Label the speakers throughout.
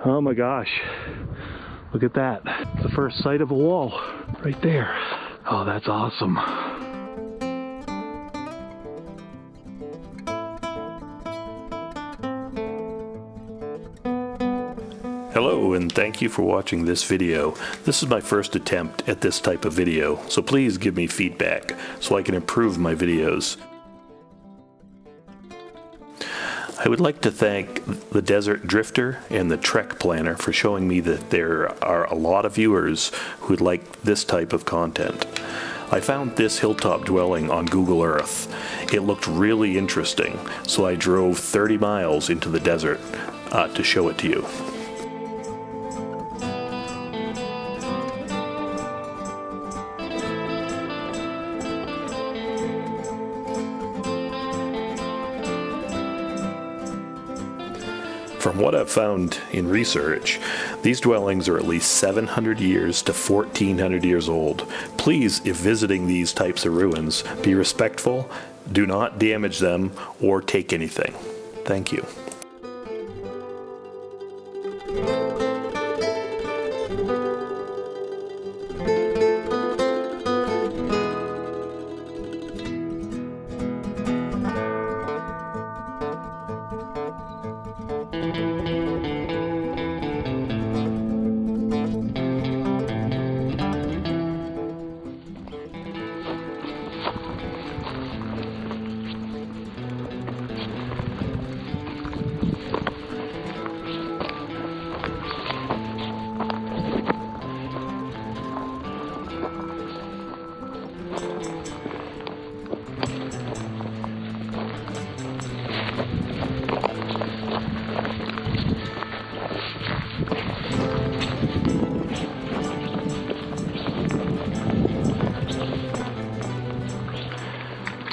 Speaker 1: Oh my gosh, look at that. It's the first sight of a wall right there. Oh, that's awesome.
Speaker 2: Hello, and thank you for watching this video. This is my first attempt at this type of video, so please give me feedback so I can improve my videos. I would like to thank the Desert Drifter and the Trek Planner for showing me that there are a lot of viewers who would like this type of content. I found this hilltop dwelling on Google Earth. It looked really interesting, so I drove 30 miles into the desert to show it to you. From what I've found in research, these dwellings are at least 700 years to 1400 years old. Please, if visiting these types of ruins, be respectful, do not damage them, or take anything. Thank you.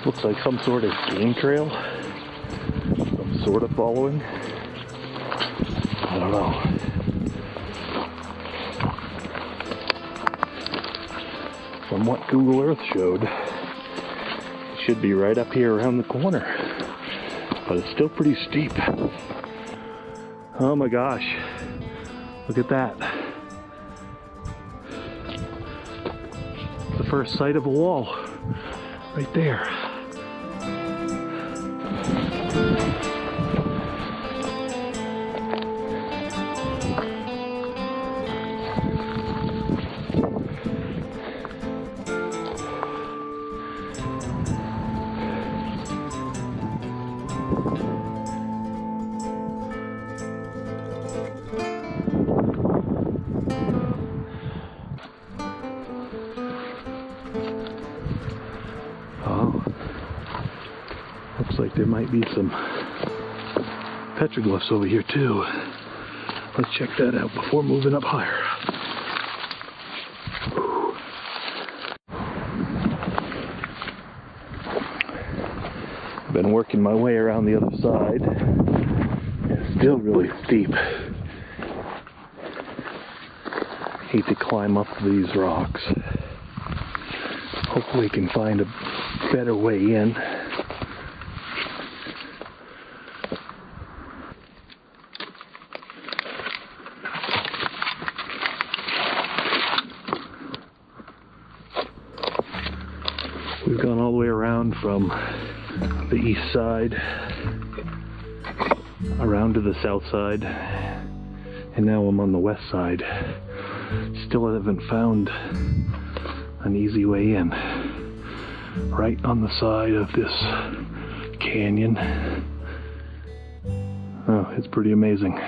Speaker 1: Looks like some sort of game trail. I'm sort of following. I don't know. From what Google Earth showed, it should be right up here around the corner. But it's still pretty steep. Oh my gosh. Look at that. It's the first sight of a wall right there. Looks like there might be some petroglyphs over here too. Let's check that out before moving up higher. I've been working my way around the other side. It's still really steep. Hate to climb up these rocks. Hopefully we can find a better way in. We've gone all the way around from the east side, around to the south side, and now I'm on the west side. Still haven't found an easy way in. Right on the side of this canyon. Oh, it's pretty amazing.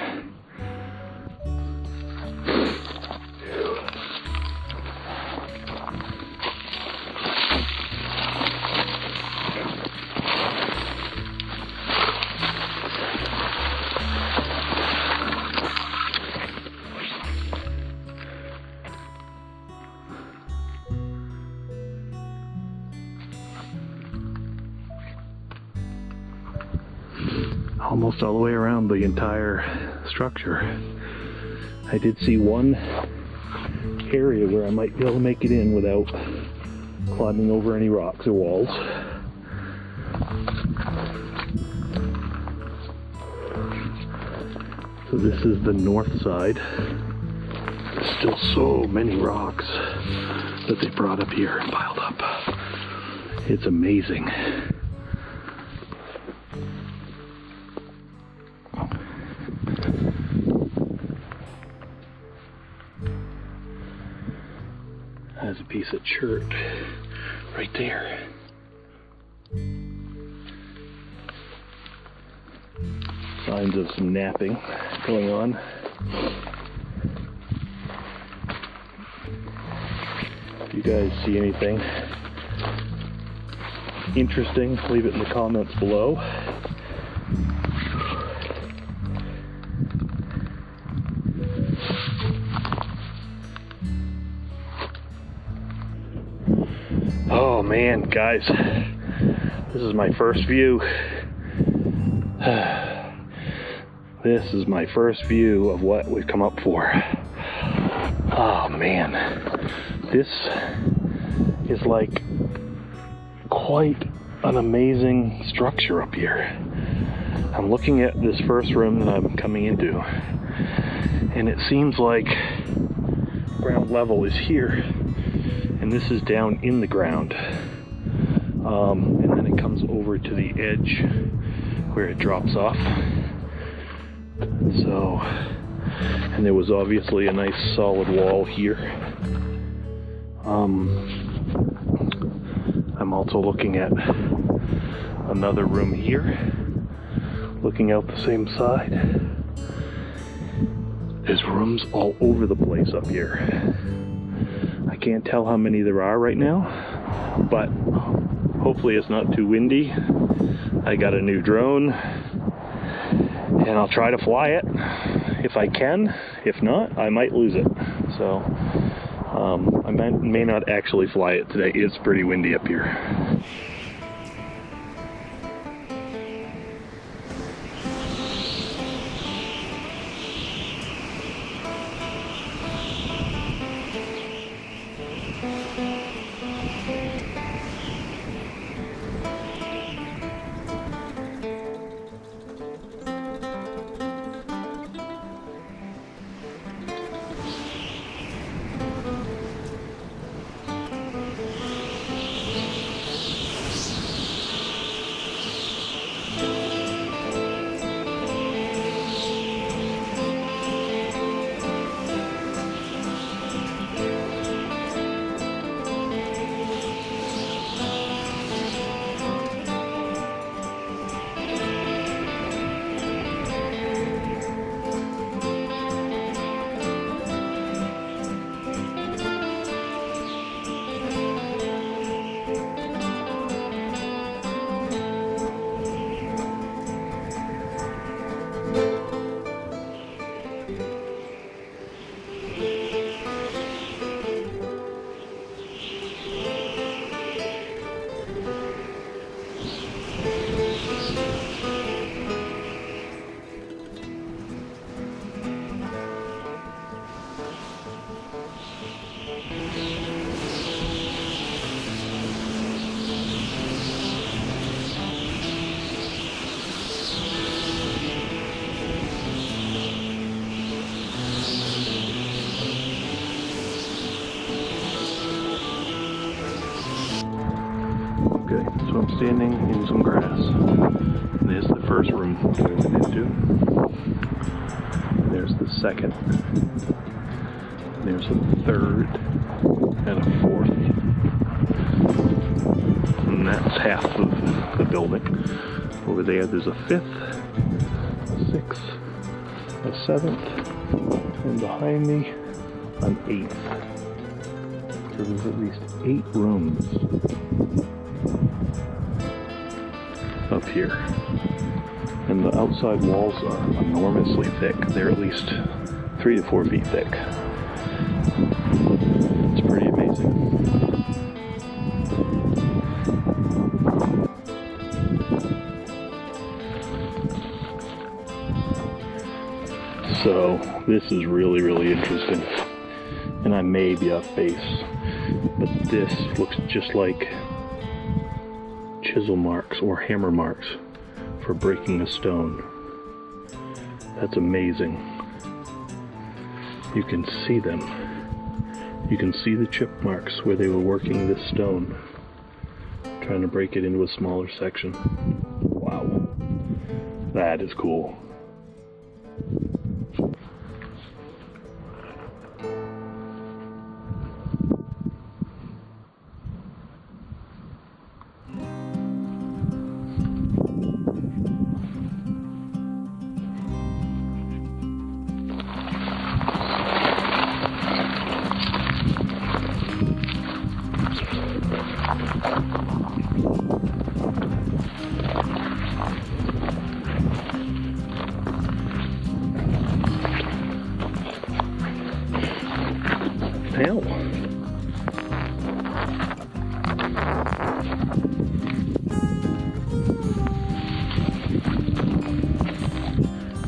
Speaker 1: Almost all the way around the entire structure. I did see one area where I might be able to make it in without climbing over any rocks or walls. So this is the north side. There's still so many rocks that they brought up here and piled up. It's amazing. There's a piece of chert right there. Signs of some napping going on. If you guys see anything interesting, leave it in the comments below. Oh man, guys, this is my first view. This is my first view of what we've come up for. Oh man, this is like quite an amazing structure up here. I'm looking at this first room that I'm coming into, and it seems like ground level is here, and this is down in the ground. And then it comes over to the edge where it drops off. So, and there was obviously a nice solid wall here. I'm also looking at another room here, looking out the same side. There's rooms all over the place up here. I can't tell how many there are right now, but hopefully it's not too windy. I got a new drone, and I'll try to fly it if I can. If not, I might lose it. So I may not actually fly it today. It's pretty windy up here. Okay, so I'm standing in some grass. There's the first room we went into. There's the second. There's a third and a fourth. And that's half of the building. Over there's a fifth, a sixth, a seventh, and behind me, an eighth. So there's at least 8 rooms up here. And the outside walls are enormously thick. They're at least 3 to 4 feet thick. It's pretty amazing. So this is really, really interesting. And I may be off base, but this looks just like chisel marks or hammer marks for breaking a stone. That's amazing. You can see them. You can see the chip marks where they were working this stone, trying to break it into a smaller section. Wow. That is cool. Hell.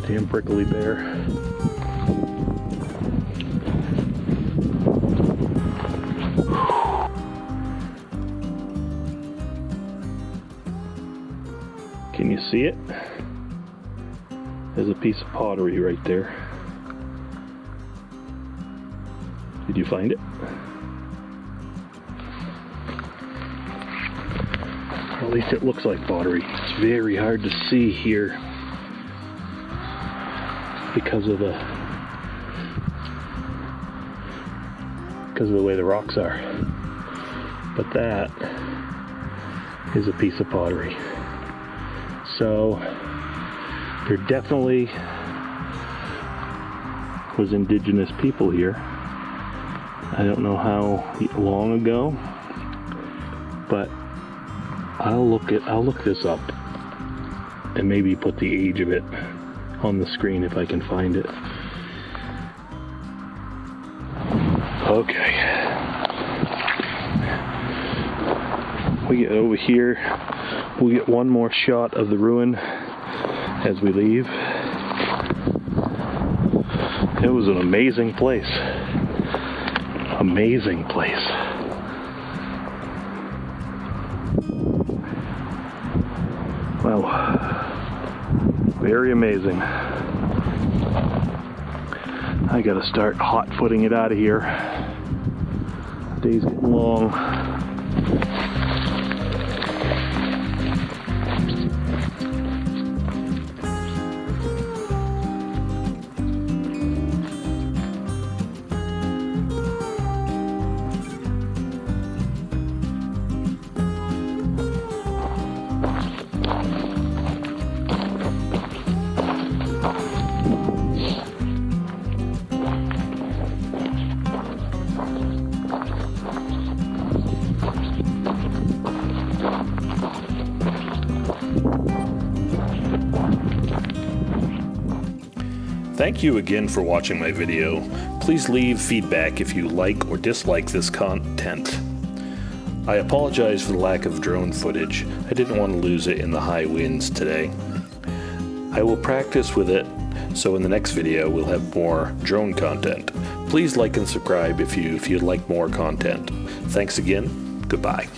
Speaker 1: Damn prickly bear. Can you see it? There's a piece of pottery right there. Did you find it? Or at least it looks like pottery. It's very hard to see here because of the way the rocks are. But that is a piece of pottery. So there definitely was indigenous people here. I don't know how long ago, but I'll look this up and maybe put the age of it on the screen if I can find it. Okay. We get over here, we'll get one more shot of the ruin as we leave. It was an amazing place. Amazing place. Wow. Very amazing. I gotta start hot-footing it out of here. The day's getting long.
Speaker 2: Thank you again for watching my video. Please leave feedback if you like or dislike this content. I apologize for the lack of drone footage. I didn't want to lose it in the high winds today. I will practice with it, so in the next video we'll have more drone content. Please like and subscribe if you'd like more content. Thanks again. Goodbye.